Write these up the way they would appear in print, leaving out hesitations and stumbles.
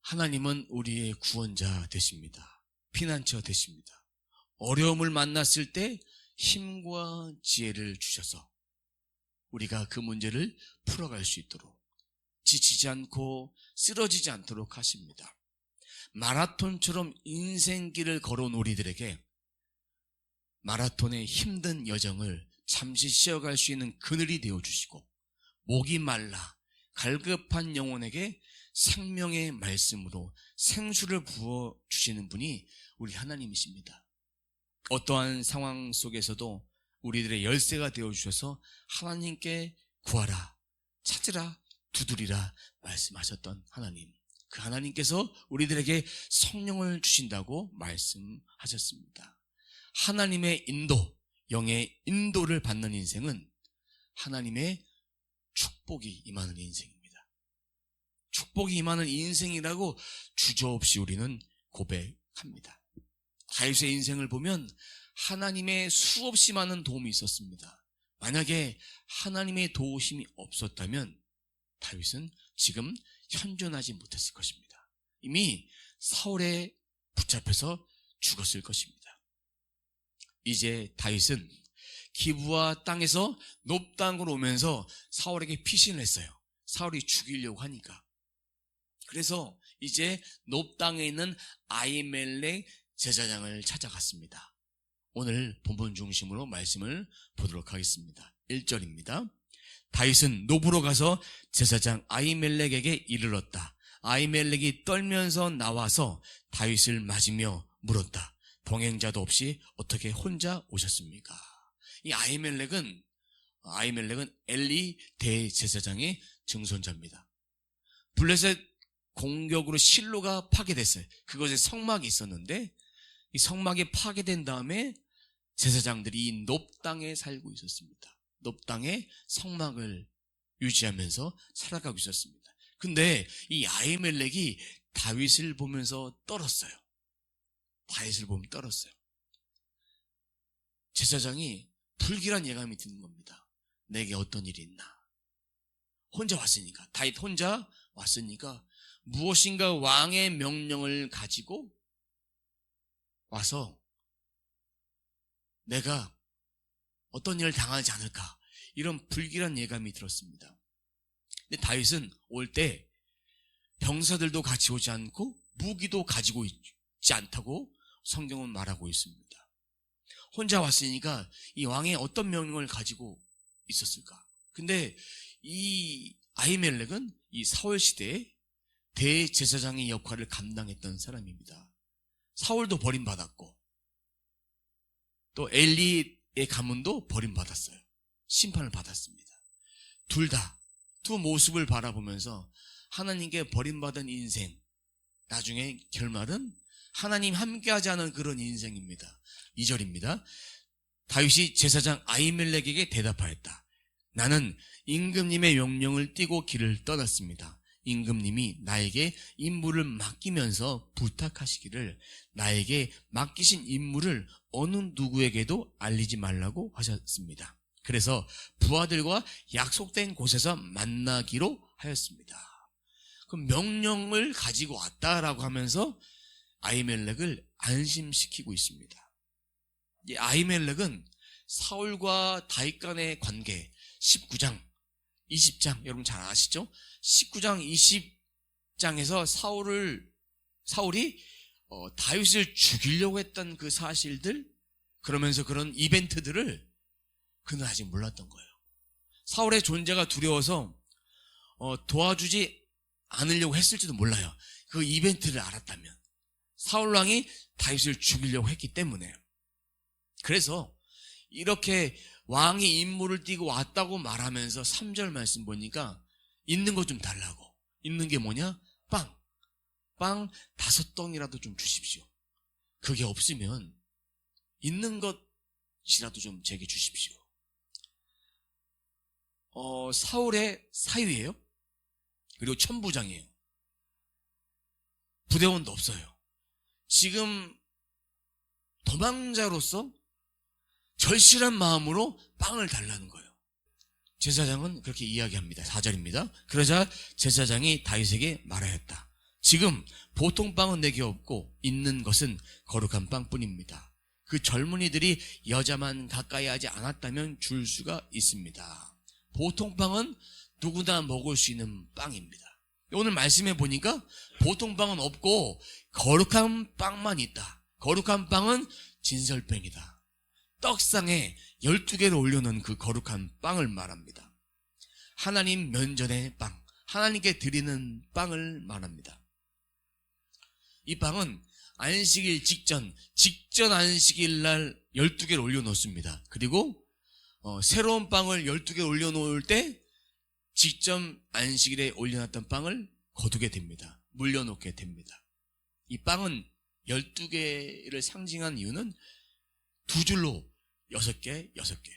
하나님은 우리의 구원자 되십니다. 피난처 되십니다. 어려움을 만났을 때 힘과 지혜를 주셔서 우리가 그 문제를 풀어갈 수 있도록 지치지 않고 쓰러지지 않도록 하십니다. 마라톤처럼 인생길을 걸어온 우리들에게 마라톤의 힘든 여정을 잠시 쉬어갈 수 있는 그늘이 되어주시고, 목이 말라 갈급한 영혼에게 생명의 말씀으로 생수를 부어주시는 분이 우리 하나님이십니다. 어떠한 상황 속에서도 우리들의 열쇠가 되어주셔서 하나님께 구하라, 찾으라, 두드리라 말씀하셨던 하나님, 그 하나님께서 우리들에게 성령을 주신다고 말씀하셨습니다. 하나님의 인도, 영의 인도를 받는 인생은 하나님의 축복이 임하는 인생입니다. 축복이 임하는 인생이라고 주저없이 우리는 고백합니다. 다윗의 인생을 보면 하나님의 수없이 많은 도움이 있었습니다. 만약에 하나님의 도우심이 없었다면 다윗은 지금 현존하지 못했을 것입니다. 이미 사울에 붙잡혀서 죽었을 것입니다. 이제 다윗은 기브아 땅에서 놉 땅으로 오면서 사울에게 피신을 했어요. 사울이 죽이려고 하니까. 그래서 이제 놉 땅에 있는 아히멜렉 제사장을 찾아갔습니다. 오늘 본문 중심으로 말씀을 보도록 하겠습니다. 1절입니다. 다윗은 놉으로 가서 제사장 아히멜렉에게 이르렀다. 아히멜렉이 떨면서 나와서 다윗을 맞으며 물었다. 동행자도 없이 어떻게 혼자 오셨습니까? 이 아히멜렉은 엘리 대제사장의 증손자입니다. 블레셋 공격으로 실로가 파괴됐어요. 그것에 성막이 있었는데 이 성막이 파괴된 다음에 제사장들이 이 놉 땅에 살고 있었습니다. 놉 땅에 성막을 유지하면서 살아가고 있었습니다. 근데 이 아히멜렉이 다윗을 보면서 떨었어요. 다윗을 보면 떨었어요. 제사장이 불길한 예감이 드는 겁니다. 내게 어떤 일이 있나? 혼자 왔으니까, 다윗 혼자 왔으니까 무엇인가 왕의 명령을 가지고 와서 내가 어떤 일을 당하지 않을까, 이런 불길한 예감이 들었습니다. 근데 다윗은 올 때 병사들도 같이 오지 않고 무기도 가지고 있지 않다고 성경은 말하고 있습니다. 혼자 왔으니까 이 왕의 어떤 명령을 가지고 있었을까? 근데 이 아히멜렉은 이 사울 시대에 대제사장의 역할을 감당했던 사람입니다. 사울도 버림받았고 또 엘리의 가문도 버림받았어요. 심판을 받았습니다. 둘 다 두 모습을 바라보면서 하나님께 버림받은 인생, 나중에 결말은 하나님 함께하지 않은 그런 인생입니다. 2절입니다. 다윗이 제사장 아히멜렉에게 대답하였다. 나는 임금님의 명령을 띠고 길을 떠났습니다. 임금님이 나에게 임무를 맡기면서 부탁하시기를 나에게 맡기신 임무를 어느 누구에게도 알리지 말라고 하셨습니다. 그래서 부하들과 약속된 곳에서 만나기로 하였습니다. 그 명령을 가지고 왔다라고 하면서 아히멜렉을 안심시키고 있습니다. 이 아히멜렉은 사울과 다윗 간의 관계 19장, 20장 여러분 잘 아시죠? 19장, 20장에서 사울이 다윗을 죽이려고 했던 그 사실들, 그러면서 그런 이벤트들을 그는 아직 몰랐던 거예요. 사울의 존재가 두려워서 도와주지 않으려고 했을지도 몰라요. 그 이벤트를 알았다면. 사울 왕이 다윗을 죽이려고 했기 때문에. 그래서 이렇게 왕이 임무를 띠고 왔다고 말하면서 3절 말씀 보니까 있는 거 좀 달라고. 있는 게 뭐냐? 빵 5덩이라도 좀 주십시오. 그게 없으면 있는 것이라도 좀 제게 주십시오. 사울의 사위예요. 그리고 천부장이에요. 부대원도 없어요. 지금 도망자로서 절실한 마음으로 빵을 달라는 거예요. 제사장은 그렇게 이야기합니다. 4절입니다. 그러자 제사장이 다윗에게 말하였다. 지금 보통 빵은 내게 없고 있는 것은 거룩한 빵뿐입니다. 그 젊은이들이 여자만 가까이 하지 않았다면 줄 수가 있습니다. 보통 빵은 누구나 먹을 수 있는 빵입니다. 오늘 말씀해 보니까 보통 빵은 없고 거룩한 빵만 있다. 거룩한 빵은 진설병이다. 떡상에 12개를 올려놓은 그 거룩한 빵을 말합니다. 하나님 면전의 빵, 하나님께 드리는 빵을 말합니다. 이 빵은 안식일 직전 안식일 날 12개를 올려놓습니다. 그리고 새로운 빵을 12개 올려놓을 때 직전 안식일에 올려놨던 빵을 거두게 됩니다. 물려놓게 됩니다. 이 빵은 12개를 상징한 이유는 두 줄로 6개, 6개.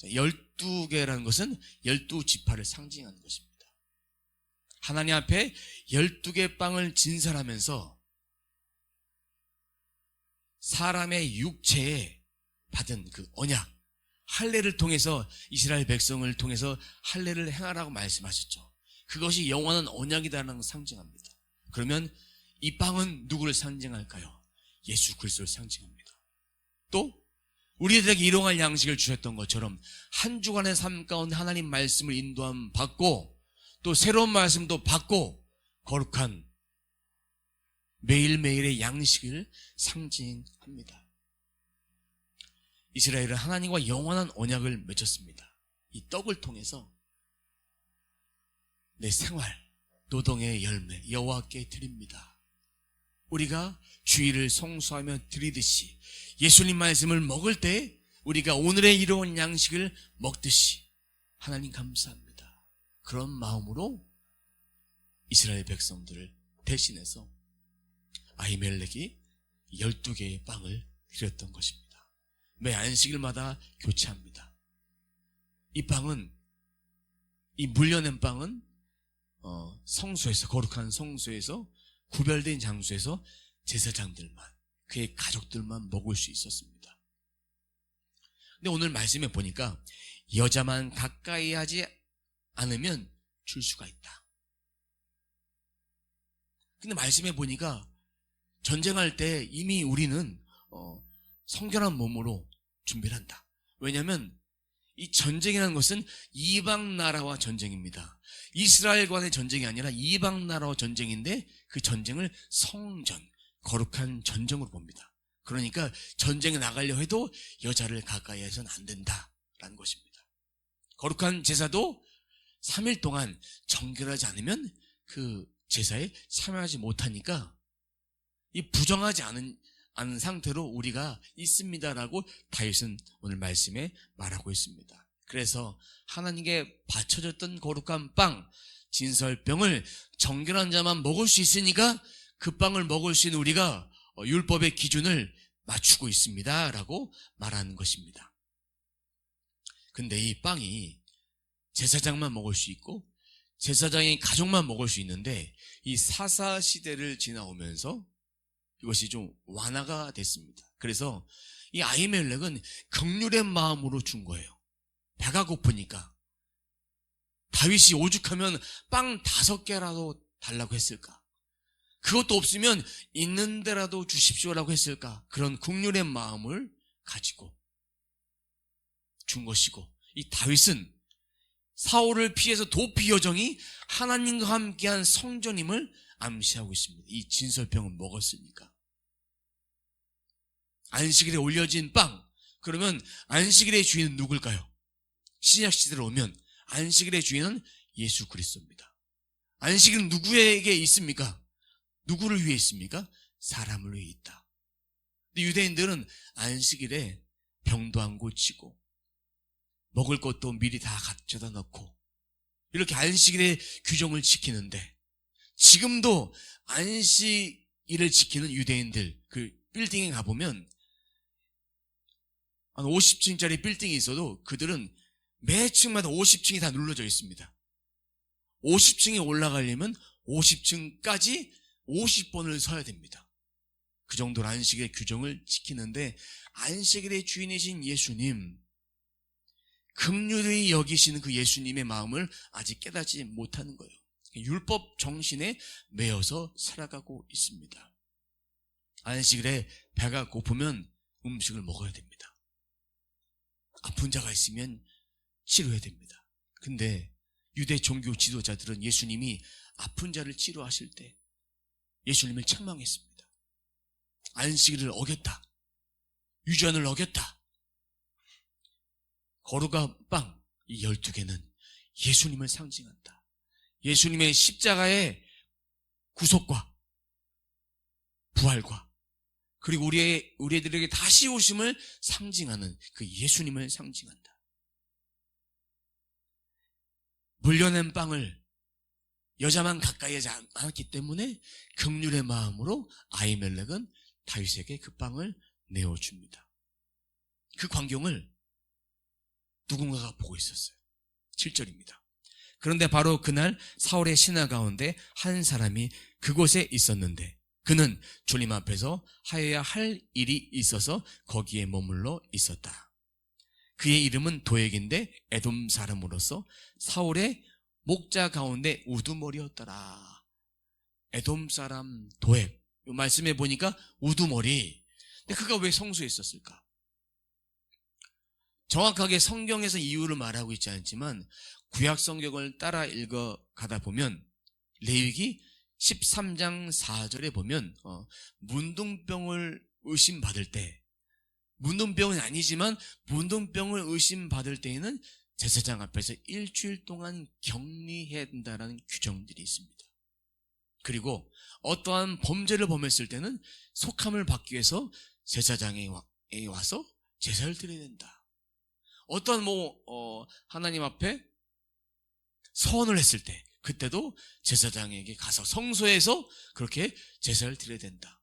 12개라는 것은 12지파를 상징하는 것입니다. 하나님 앞에 12개 빵을 진설하면서 사람의 육체에 받은 그 언약, 할례를 통해서 이스라엘 백성을 통해서 할례를 행하라고 말씀하셨죠. 그것이 영원한 언약이라는 걸 상징합니다. 그러면 이 빵은 누구를 상징할까요? 예수 그리스도를 상징합니다. 또 우리들에게 일용할 양식을 주셨던 것처럼 한 주간의 삶 가운데 하나님 말씀을 인도함 받고 또 새로운 말씀도 받고 거룩한 매일매일의 양식을 상징합니다. 이스라엘은 하나님과 영원한 언약을 맺었습니다. 이 떡을 통해서 내 생활, 노동의 열매 여호와께 드립니다. 우리가 주일을 성수하며 드리듯이 예수님 말씀을 먹을 때 우리가 오늘의 이로운 양식을 먹듯이 하나님 감사합니다. 그런 마음으로 이스라엘 백성들을 대신해서 아히멜렉이 12개의 빵을 드렸던 것입니다. 매 안식일마다 교체합니다. 이 빵은, 이 물려낸 빵은 성소에서, 거룩한 성소에서 구별된 장소에서 제사장들만, 그의 가족들만 먹을 수 있었습니다. 근데 오늘 말씀에 보니까 여자만 가까이 하지 않으면 줄 수가 있다. 근데 말씀에 보니까 전쟁할 때 이미 우리는 성결한 몸으로 준비를 한다. 왜냐하면 이 전쟁이라는 것은 이방 나라와 전쟁입니다. 이스라엘과의 전쟁이 아니라 이방 나라와 전쟁인데 그 전쟁을 성전, 거룩한 전쟁으로 봅니다. 그러니까 전쟁에 나가려 해도 여자를 가까이 해서는 안 된다라는 것입니다. 거룩한 제사도 3일 동안 정결하지 않으면 그 제사에 참여하지 못하니까 이 부정하지 않은 상태로 우리가 있습니다라고 다윗은 오늘 말씀에 말하고 있습니다. 그래서 하나님께 바쳐졌던 거룩한 빵, 진설병을 정결한 자만 먹을 수 있으니까 그 빵을 먹을 수 있는 우리가 율법의 기준을 맞추고 있습니다 라고 말하는 것입니다. 근데 이 빵이 제사장만 먹을 수 있고 제사장의 가족만 먹을 수 있는데 이 사사시대를 지나오면서 이것이 좀 완화가 됐습니다. 그래서 이 아히멜렉은 긍휼의 마음으로 준 거예요. 배가 고프니까. 다윗이 오죽하면 빵 5개라도 달라고 했을까? 그것도 없으면 있는 데라도 주십시오라고 했을까? 그런 긍휼의 마음을 가지고 준 것이고, 이 다윗은 사울을 피해서 도피 여정이 하나님과 함께한 성전임을 암시하고 있습니다. 이 진설병을 먹었으니까. 안식일에 올려진 빵, 그러면 안식일의 주인은 누굴까요? 신약 시대로 오면 안식일의 주인은 예수 그리스도입니다. 안식일은 누구에게 있습니까? 누구를 위해 있습니까? 사람을 위해 있다. 근데 유대인들은 안식일에 병도 안 고치고 먹을 것도 미리 다 갖다 놓고 이렇게 안식일의 규정을 지키는데, 지금도 안식일을 지키는 유대인들 그 빌딩에 가보면 한 50층짜리 빌딩이 있어도 그들은 매 층마다 50층이 다 눌러져 있습니다. 50층에 올라가려면 50층까지 50번을 서야 됩니다. 그 정도로 안식일의 규정을 지키는데, 안식일의 주인이신 예수님, 긍휼히 여기시는 그 예수님의 마음을 아직 깨닫지 못하는 거예요. 율법 정신에 매여서 살아가고 있습니다. 안식일에 배가 고프면 음식을 먹어야 됩니다. 아픈 자가 있으면 치료해야 됩니다. 근데 유대 종교 지도자들은 예수님이 아픈 자를 치료하실 때 예수님을 책망했습니다. 안식일을 어겼다. 유전을 어겼다. 거룩한 빵, 이 12개는 예수님을 상징한다. 예수님의 십자가의 구속과 부활과 그리고 우리들에게 다시 오심을 상징하는 그 예수님을 상징한다. 물려낸 빵을 여자만 가까이 하지 않았기 때문에 긍휼의 마음으로 아히멜렉은 다윗에게 그 빵을 내어줍니다. 그 광경을 누군가가 보고 있었어요. 7절입니다. 그런데 바로 그날 사울의 신하 가운데 한 사람이 그곳에 있었는데 그는 주님 앞에서 하여야 할 일이 있어서 거기에 머물러 있었다. 그의 이름은 도액인데 에돔 사람으로서 사울의 목자 가운데 우두머리였더라. 에돔 사람 도액. 말씀해 보니까 우두머리. 근데 그가 왜 성소에 있었을까? 정확하게 성경에서 이유를 말하고 있지 않지만 구약 성경을 따라 읽어가다 보면 레위기 13장 4절에 보면 문둥병을 의심받을 때, 문둥병은 아니지만 문둥병을 의심받을 때에는 제사장 앞에서 일주일 동안 격리해야 된다는 규정들이 있습니다. 그리고 어떠한 범죄를 범했을 때는 속함을 받기 위해서 제사장에 와서 제사를 드려야 된다. 어떤 하나님 앞에 서원을 했을 때 그때도 제사장에게 가서 성소에서 그렇게 제사를 드려야 된다.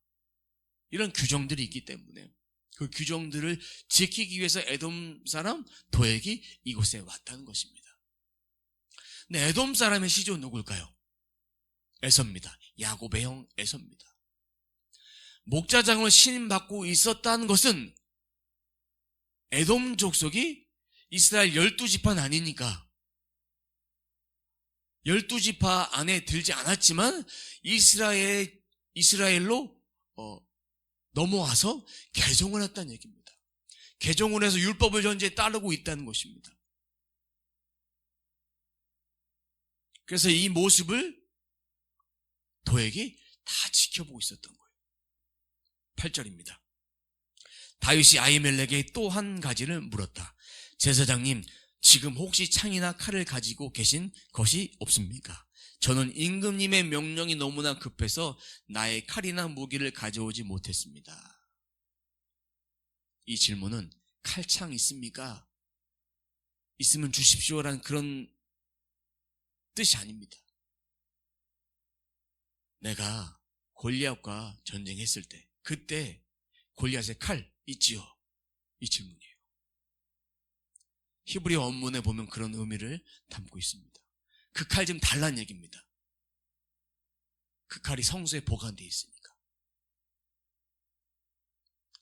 이런 규정들이 있기 때문에 그 규정들을 지키기 위해서 에돔 사람 도액이 이곳에 왔다는 것입니다. 근데 에돔 사람의 시조 누굴까요? 에서입니다. 야곱의 형 에서입니다. 목자장을 신임받고 있었다는 것은 에돔 족속이 이스라엘 12지파는 아니니까 12지파 안에 들지 않았지만 이스라엘로 넘어와서 개종을 했다는 얘기입니다. 개종을 해서 율법을 현재 따르고 있다는 것입니다. 그래서 이 모습을 도액이 다 지켜보고 있었던 거예요. 8절입니다. 다윗이 아히멜렉에게 또 한 가지를 물었다. 제사장님, 지금 혹시 창이나 칼을 가지고 계신 것이 없습니까? 저는 임금님의 명령이 너무나 급해서 나의 칼이나 무기를 가져오지 못했습니다. 이 질문은 칼창 있습니까? 있으면 주십시오라는 그런 뜻이 아닙니다. 내가 골리앗과 전쟁했을 때 그때 골리앗의 칼 있지요? 이 질문이에요. 히브리어 원문에 보면 그런 의미를 담고 있습니다. 그 칼 좀 달라는 얘기입니다. 그 칼이 성소에 보관되어 있으니까.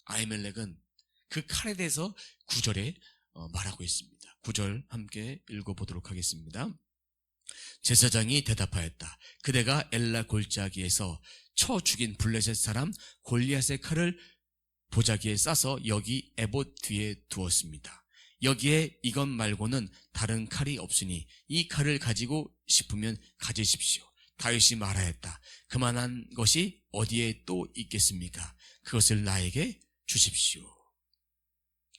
아히멜렉은 그 칼에 대해서 9절에 말하고 있습니다. 9절 함께 읽어보도록 하겠습니다. 제사장이 대답하였다. 그대가 엘라 골짜기에서 쳐 죽인 블레셋 사람 골리앗의 칼을 보자기에 싸서 여기 에봇 뒤에 두었습니다. 여기에 이것 말고는 다른 칼이 없으니 이 칼을 가지고 싶으면 가지십시오. 다윗이 말하였다. 그만한 것이 어디에 또 있겠습니까? 그것을 나에게 주십시오.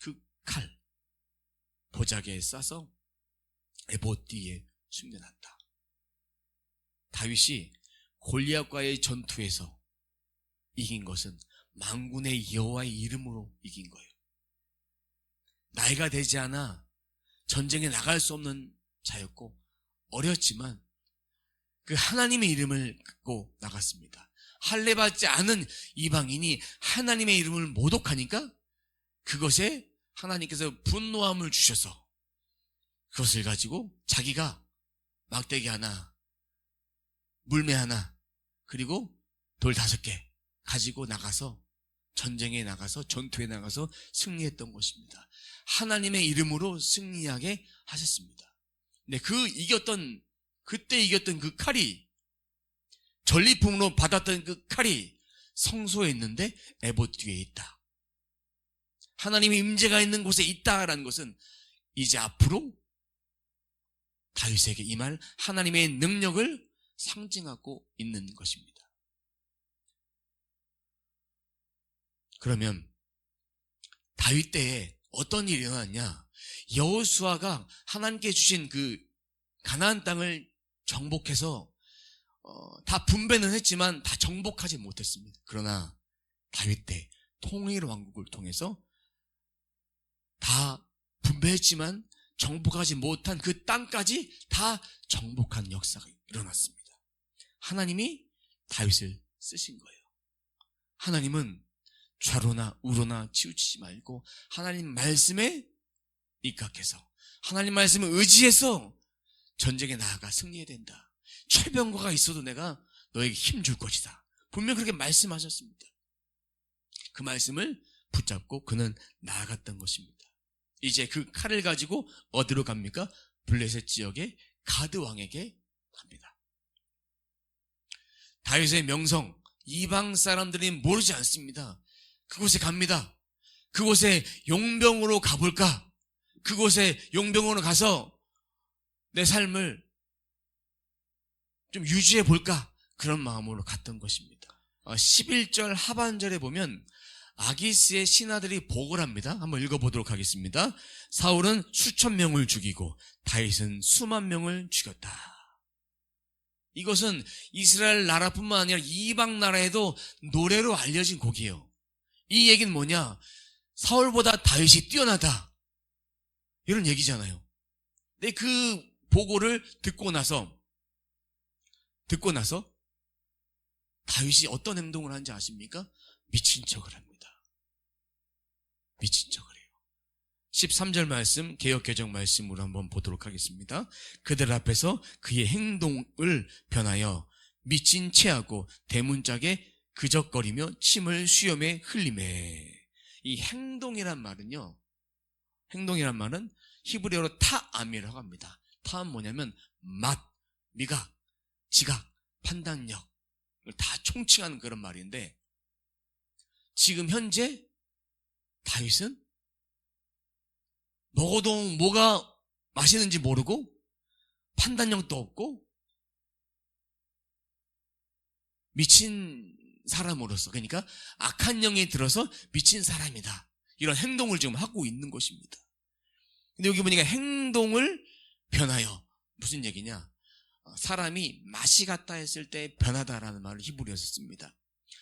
그 칼 보자기에 싸서 에봇 뒤에 숨겨놨다. 다윗이 골리앗과의 전투에서 이긴 것은 만군의 여호와의 이름으로 이긴 거예요. 나이가 되지 않아 전쟁에 나갈 수 없는 자였고 어렸지만 그 하나님의 이름을 갖고 나갔습니다. 할례받지 않은 이방인이 하나님의 이름을 모독하니까 그것에 하나님께서 분노함을 주셔서 그것을 가지고 자기가 막대기 하나, 물매 하나, 그리고 돌 5개 가지고 나가서 전쟁에 나가서 전투에 나가서 승리했던 것입니다. 하나님의 이름으로 승리하게 하셨습니다. 근데 그 이겼던 그때 이겼던 그 칼이, 전리품으로 받았던 그 칼이 성소에 있는데 에봇 뒤에 있다. 하나님의 임재가 있는 곳에 있다라는 것은 이제 앞으로 다윗에게 임할 하나님의 능력을 상징하고 있는 것입니다. 그러면 다윗 때에 어떤 일이 일어났냐? 여호수아가 하나님께 주신 그 가나안 땅을 정복해서 다 분배는 했지만 다 정복하지 못했습니다. 그러나 다윗 때 통일 왕국을 통해서 다 분배했지만 정복하지 못한 그 땅까지 다 정복한 역사가 일어났습니다. 하나님이 다윗을 쓰신 거예요. 하나님은 좌로나 우로나 치우치지 말고 하나님 말씀에 입각해서 하나님 말씀을 의지해서 전쟁에 나아가 승리해야 된다. 철병거가 있어도 내가 너에게 힘 줄 것이다. 분명 그렇게 말씀하셨습니다. 그 말씀을 붙잡고 그는 나아갔던 것입니다. 이제 그 칼을 가지고 어디로 갑니까? 블레셋 지역의 가드 왕에게 갑니다. 다윗의 명성, 이방 사람들이 모르지 않습니다. 그곳에 갑니다. 그곳에 용병으로 가볼까? 그곳에 용병으로 가서 내 삶을 좀 유지해 볼까? 그런 마음으로 갔던 것입니다. 11절 하반절에 보면 아기스의 신하들이 보고를 합니다. 한번 읽어보도록 하겠습니다. 사울은 수천 명을 죽이고 다윗은 수만 명을 죽였다. 이것은 이스라엘 나라뿐만 아니라 이방 나라에도 노래로 알려진 곡이에요. 이 얘기는 뭐냐? 사울보다 다윗이 뛰어나다, 이런 얘기잖아요. 근데 그 보고를 듣고 나서 다윗이 어떤 행동을 하는지 아십니까? 미친 척을 합니다. 미친 척을 해요. 13절 말씀, 개역개정 말씀으로 한번 보도록 하겠습니다. 그들 앞에서 그의 행동을 변하여 미친 체하고 대문짝에 그적거리며 침을 수염에 흘리매. 이 행동이란 말은요, 행동이란 말은 히브리어로 타암이라고 합니다. 타암 뭐냐면 맛, 미각, 지각, 판단력을 다 총칭하는 그런 말인데, 지금 현재 다윗은 먹어도 뭐가 맛있는지 모르고 판단력도 없고 미친 사람으로서, 그러니까 악한 영이 들어서 미친 사람이다, 이런 행동을 지금 하고 있는 것입니다. 근데 여기 보니까 행동을 변하여, 무슨 얘기냐? 사람이 맛이 갔다 했을 때 변하다라는 말을 히브리어에서 씁니다.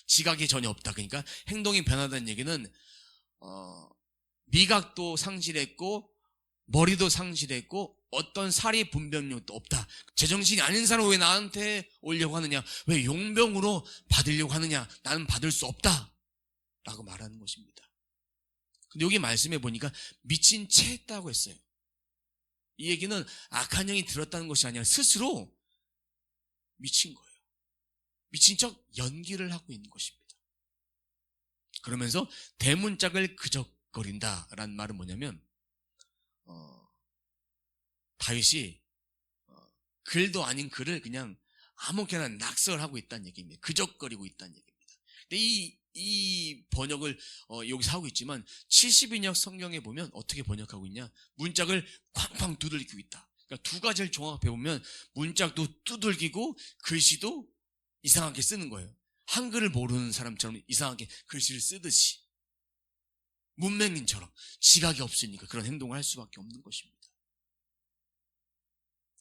지각이 전혀 없다. 그러니까 행동이 변하다는 얘기는 미각도 상실했고 머리도 상실했고 어떤 사리 분별력도 없다. 제정신이 아닌 사람은 왜 나한테 오려고 하느냐? 왜 용병으로 받으려고 하느냐? 나는 받을 수 없다 라고 말하는 것입니다. 근데 여기 말씀해 보니까 미친 채 했다고 했어요. 이 얘기는 악한 영이 들었다는 것이 아니라 스스로 미친 거예요. 미친 척 연기를 하고 있는 것입니다. 그러면서 대문짝을 그적거린다라는 말은 뭐냐면 다윗이 글도 아닌 글을 그냥 아무렇게나 낙서하고 있다는 얘기입니다. 그적거리고 있다는 얘기입니다. 근데 이 번역을 여기서 하고 있지만 70인역 성경에 보면 어떻게 번역하고 있냐? 문짝을 쾅쾅 두들기고 있다. 그러니까 두 가지를 종합해 보면 문짝도 두들기고 글씨도 이상하게 쓰는 거예요. 한글을 모르는 사람처럼 이상하게 글씨를 쓰듯이, 문맹인처럼 지각이 없으니까 그런 행동을 할 수밖에 없는 것입니다.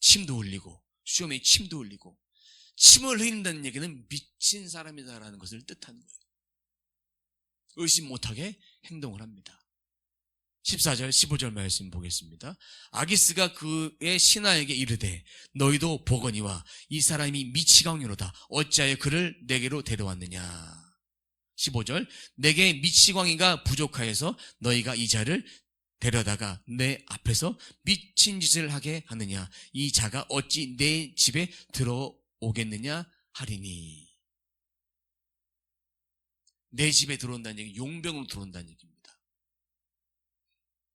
침도 흘리고, 수염에 침도 흘리고, 침을 흘린다는 얘기는 미친 사람이다라는 것을 뜻하는 거예요. 의심 못하게 행동을 합니다. 14절 15절 말씀 보겠습니다. 아기스가 그의 신하에게 이르되 너희도 보거니와 이 사람이 미치광이로다. 어찌하여 그를 내게로 데려왔느냐. 15절 내게 미치광이가 부족하여서 너희가 이 자를 데려다가 내 앞에서 미친 짓을 하게 하느냐. 이 자가 어찌 내 집에 들어오겠느냐 하리니. 내 집에 들어온다는 얘기, 용병으로 들어온다는 얘기입니다.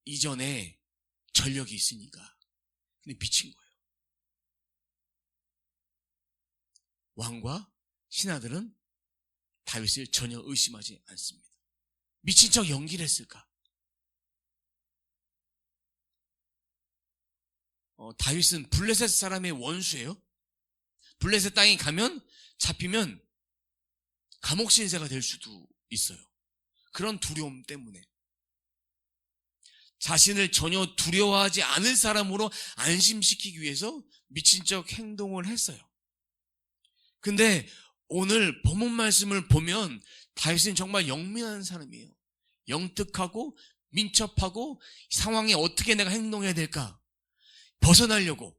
이전에 전력이 있으니까. 근데 미친 거예요. 왕과 신하들은 다윗을 전혀 의심하지 않습니다. 미친 척 연기를 했을까? 다윗은 블레셋 사람의 원수예요. 블레셋 땅에 가면 잡히면 감옥 신세가 될 수도 있어요. 그런 두려움 때문에 자신을 전혀 두려워하지 않을 사람으로 안심시키기 위해서 미친 척 행동을 했어요. 근데 오늘 본문 말씀을 보면 다윗은 정말 영민한 사람이에요. 영특하고 민첩하고 상황에 어떻게 내가 행동해야 될까 벗어나려고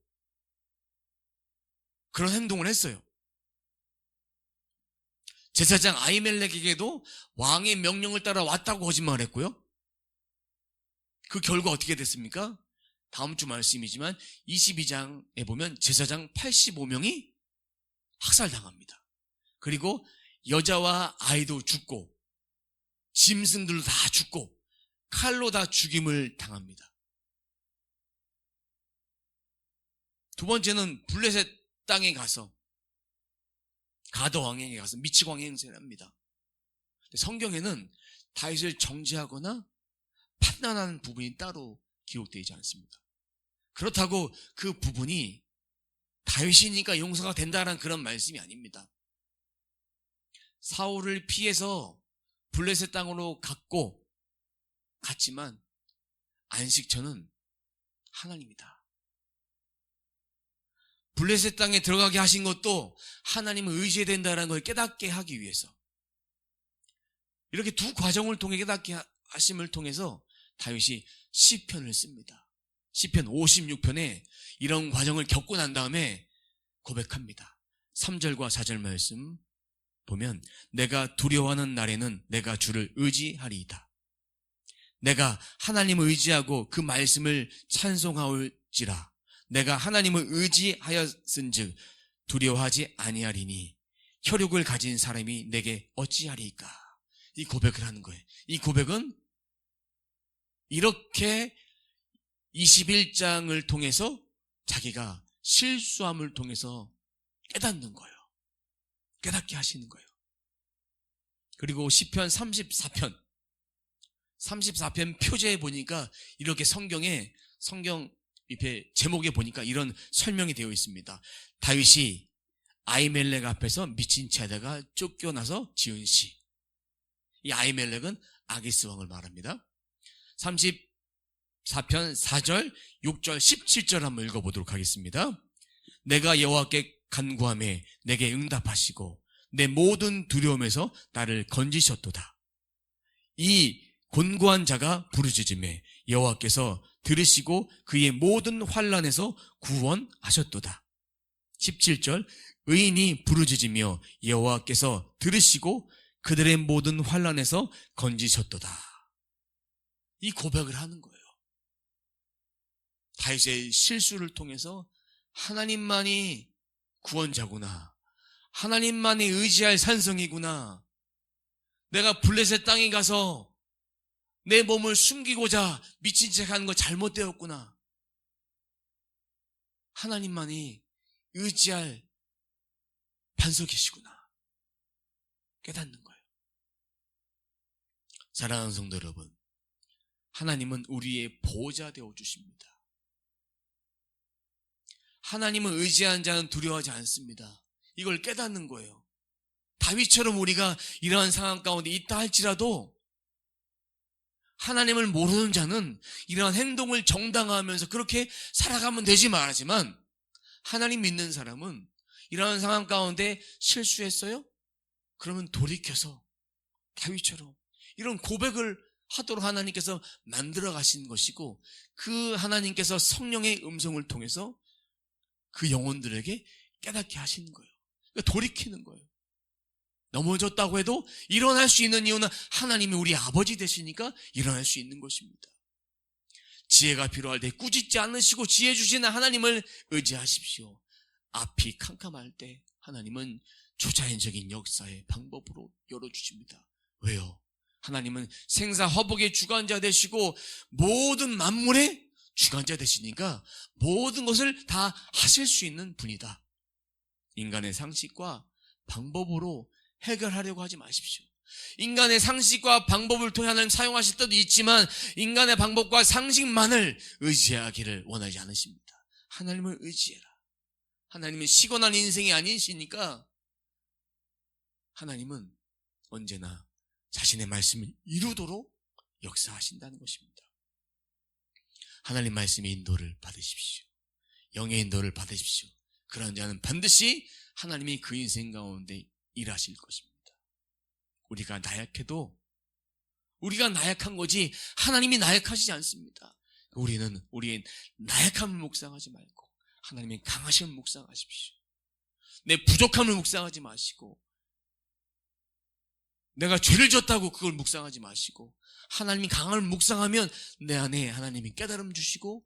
그런 행동을 했어요. 제사장 아히멜렉에게도 왕의 명령을 따라 왔다고 거짓말을 했고요. 그 결과 어떻게 됐습니까? 다음 주 말씀이지만 22장에 보면 제사장 85명이 학살당합니다. 그리고 여자와 아이도 죽고 짐승들도 다 죽고 칼로 다 죽임을 당합니다. 두 번째는 블레셋 땅에 가서 가드 왕에게 가서 미치광이 행세를 합니다. 성경에는 다윗을 정죄하거나 판단하는 부분이 따로 기록되어 있지 않습니다. 그렇다고 그 부분이 다윗이니까 용서가 된다는 그런 말씀이 아닙니다. 사울을 피해서 블레셋 땅으로 갔지만 안식처는 하나님이다. 블레셋 땅에 들어가게 하신 것도 하나님을 의지해야 된다는 걸 깨닫게 하기 위해서, 이렇게 두 과정을 통해 깨닫게 하심을 통해서 다윗이 시편을 씁니다. 시편 56편에 이런 과정을 겪고 난 다음에 고백합니다. 3절과 4절 말씀 보면 내가 두려워하는 날에는 내가 주를 의지하리이다. 내가 하나님을 의지하고 그 말씀을 찬송하올지라. 내가 하나님을 의지하였은즉 두려워하지 아니하리니 혈육을 가진 사람이 내게 어찌하리이까. 이 고백을 하는 거예요. 이 고백은 이렇게 21장을 통해서 자기가 실수함을 통해서 깨닫는 거예요. 깨닫게 하시는 거예요. 그리고 시편 34편 표제에 보니까 이렇게 성경 옆에 제목에 보니까 이런 설명이 되어 있습니다. 다윗이 아히멜렉 앞에서 미친 채 하다가 쫓겨나서 지은 시. 이 아히멜렉은 아기스 왕을 말합니다. 34편 4절, 6절, 17절 한번 읽어보도록 하겠습니다. 내가 여호와께 간구하매 내게 응답하시고 내 모든 두려움에서 나를 건지셨도다. 이 곤고한 자가 부르짖음에 여호와께서 들으시고 그의 모든 환난에서 구원하셨도다. 17절 의인이 부르짖으며 여호와께서 들으시고 그들의 모든 환난에서 건지셨도다. 이 고백을 하는 거예요. 다윗의 실수를 통해서 하나님만이 구원자구나, 하나님만이 의지할 산성이구나, 내가 블레셋 땅에 가서 내 몸을 숨기고자 미친 척 하는 거 잘못되었구나, 하나님만이 의지할 반석이시구나 깨닫는 거예요. 사랑하는 성도 여러분, 하나님은 우리의 보호자 되어 주십니다. 하나님을 의지한 자는 두려워하지 않습니다. 이걸 깨닫는 거예요. 다윗처럼 우리가 이러한 상황 가운데 있다 할지라도 하나님을 모르는 자는 이러한 행동을 정당화하면서 그렇게 살아가면 되지 말하지만, 하나님 믿는 사람은 이러한 상황 가운데 실수했어요? 그러면 돌이켜서 다윗처럼 이런 고백을 하도록 하나님께서 만들어 가신 것이고, 그 하나님께서 성령의 음성을 통해서 그 영혼들에게 깨닫게 하시는 거예요. 그러니까 돌이키는 거예요. 넘어졌다고 해도 일어날 수 있는 이유는 하나님이 우리 아버지 되시니까 일어날 수 있는 것입니다. 지혜가 필요할 때 꾸짖지 않으시고 지혜 주시는 하나님을 의지하십시오. 앞이 캄캄할 때 하나님은 초자연적인 역사의 방법으로 열어주십니다. 왜요? 하나님은 생사화복의 주관자 되시고 모든 만물의 주관자 되시니까 모든 것을 다 하실 수 있는 분이다. 인간의 상식과 방법으로 해결하려고 하지 마십시오. 인간의 상식과 방법을 통해 하나님 사용하실 때도 있지만 인간의 방법과 상식만을 의지하기를 원하지 않으십니다. 하나님을 의지해라. 하나님은 시건한 인생이 아니시니까 하나님은 언제나 자신의 말씀을 이루도록 역사하신다는 것입니다. 하나님 말씀의 인도를 받으십시오. 영의 인도를 받으십시오. 그런 자는 반드시 하나님이 그 인생 가운데 일하실 것입니다. 우리가 나약해도 우리가 나약한 거지 하나님이 나약하시지 않습니다. 우리는 우리의 나약함을 묵상하지 말고 하나님의 강하심을 묵상하십시오. 내 부족함을 묵상하지 마시고 내가 죄를 졌다고 그걸 묵상하지 마시고 하나님이 강함을 묵상하면 내 안에 하나님이 깨달음 주시고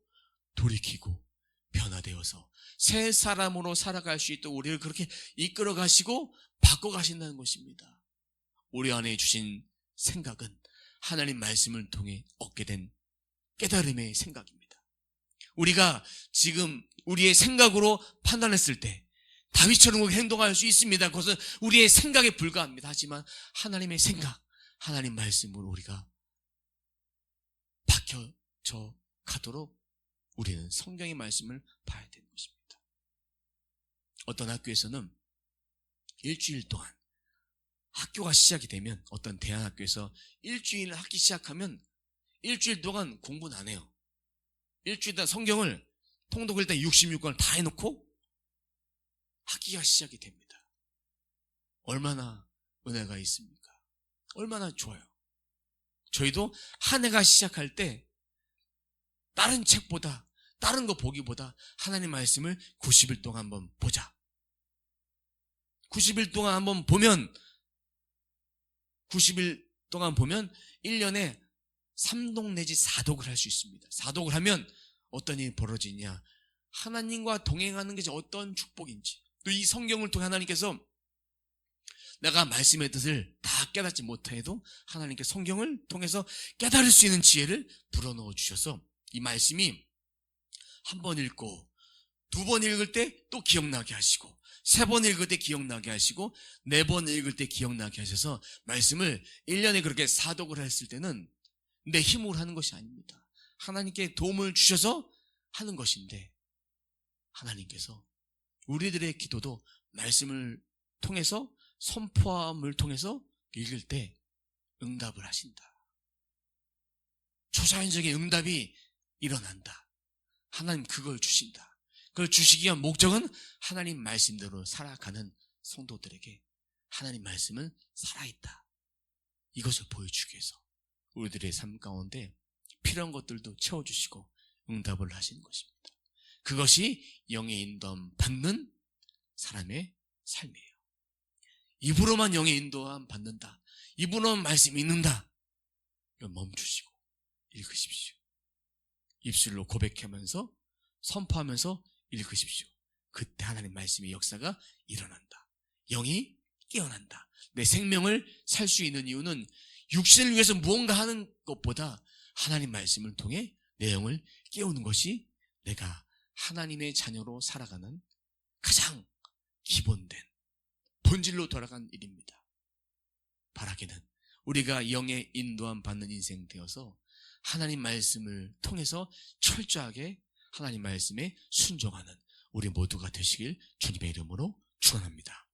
돌이키고 변화되어서 새 사람으로 살아갈 수 있도록 우리를 그렇게 이끌어 가시고 바꿔 가신다는 것입니다. 우리 안에 주신 생각은 하나님 말씀을 통해 얻게 된 깨달음의 생각입니다. 우리가 지금 우리의 생각으로 판단했을 때 다윗처럼 행동할 수 있습니다. 그것은 우리의 생각에 불과합니다. 하지만 하나님의 생각, 하나님 말씀으로 우리가 바뀌어져 가도록 우리는 성경의 말씀을 봐야 되는 것입니다. 어떤 학교에서는 일주일 동안 학교가 시작이 되면 어떤 대안학교에서 일주일 학기 시작하면 일주일 동안 공부는 안 해요. 일주일 동안 성경을 통독을 일단 66권을 다 해놓고 학기가 시작이 됩니다. 얼마나 은혜가 있습니까? 얼마나 좋아요. 저희도 한 해가 시작할 때 다른 책보다 다른 거 보기보다 하나님 말씀을 90일 동안 한번 보자. 90일 동안 한번 보면 90일 동안 보면 1년에 3독 내지 4독을 할 수 있습니다. 4독을 하면 어떤 일이 벌어지냐, 하나님과 동행하는 것이 어떤 축복인지, 또 이 성경을 통해 하나님께서 내가 말씀의 뜻을 다 깨닫지 못해도 하나님께 성경을 통해서 깨달을 수 있는 지혜를 불어넣어 주셔서 이 말씀이 한 번 읽고 두 번 읽을 때 또 기억나게 하시고 세 번 읽을 때 기억나게 하시고 네 번 읽을 때 기억나게 하셔서 말씀을 1년에 그렇게 4독을 했을 때는 내 힘으로 하는 것이 아닙니다. 하나님께 도움을 주셔서 하는 것인데 하나님께서 우리들의 기도도 말씀을 통해서 선포함을 통해서 읽을 때 응답을 하신다. 초자연적인 응답이 일어난다. 하나님 그걸 주신다. 그걸 주시기 위한 목적은 하나님 말씀대로 살아가는 성도들에게 하나님 말씀은 살아있다. 이것을 보여주기 위해서 우리들의 삶 가운데 필요한 것들도 채워주시고 응답을 하시는 것입니다. 그것이 영의 인도함 받는 사람의 삶이에요. 입으로만 영의 인도함 받는다. 입으로만 말씀 읽는다. 이건 멈추시고 읽으십시오. 입술로 고백하면서 선포하면서 읽으십시오. 그때 하나님 말씀의 역사가 일어난다. 영이 깨어난다. 내 생명을 살 수 있는 이유는 육신을 위해서 무언가 하는 것보다 하나님 말씀을 통해 내 영을 깨우는 것이 내가 하나님의 자녀로 살아가는 가장 기본된 본질로 돌아간 일입니다. 바라기는 우리가 영의 인도함 받는 인생 되어서 하나님 말씀을 통해서 철저하게 하나님 말씀에 순종하는 우리 모두가 되시길 주님의 이름으로 축원합니다.